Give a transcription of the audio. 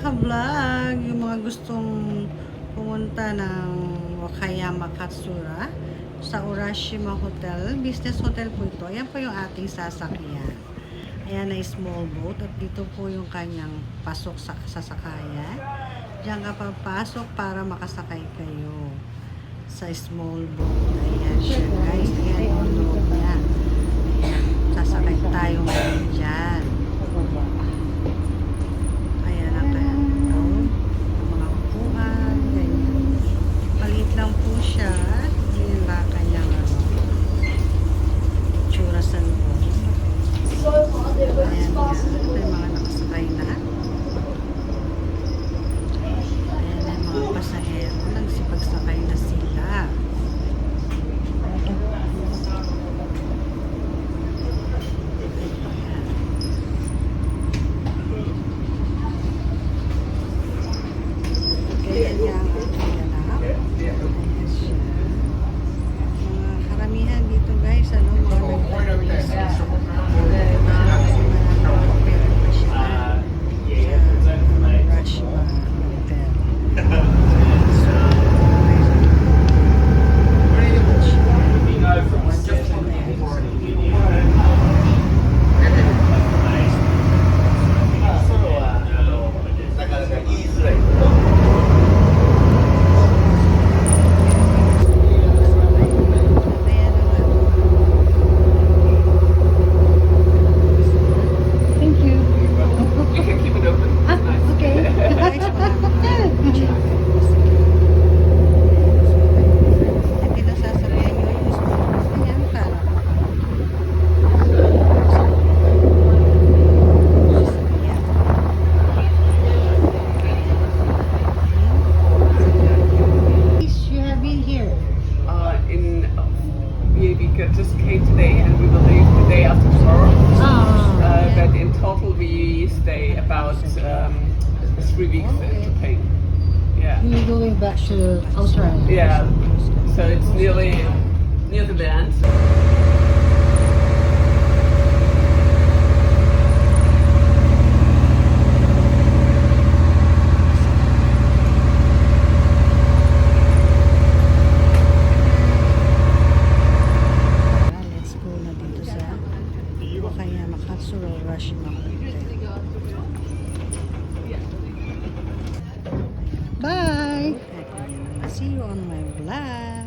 ka-vlog, yung mga gustong pumunta ng Wakayama Katsura sa Urashima Hotel, business hotel po ito. Ayan po yung ating sasakyan. Ayan na small boat at dito po yung kanyang pasok sa sasakayan. Diyan ka papasok para makasakay kayo sa small boat. Ayan siya guys. Ayan yung loob niya. Ayan, sasakay tayo ngayon dyan. Ayan ang kanyang mga upuan. Ganyan. Maliit lang po siya. Ganyan ba kanyang itsura sa loob. Ayan nga. Ito yung mga nakasakay na. Ayan ang mga pasahero. Nagsipagsakay na sila. Ayan nga ang ating ganap. Ayan siya. Mga karamihan dito guys, ano, mga nag-tourist. Just came today and we will leave the day after tomorrow. But in total we stay about 3 weeks in Japan. Yeah. We're going back to Australia. Yeah. So it's nearly near the land. Let's go na dito sa Wakayama Katsura Urashima Hotel. Bye! See you on my vlog.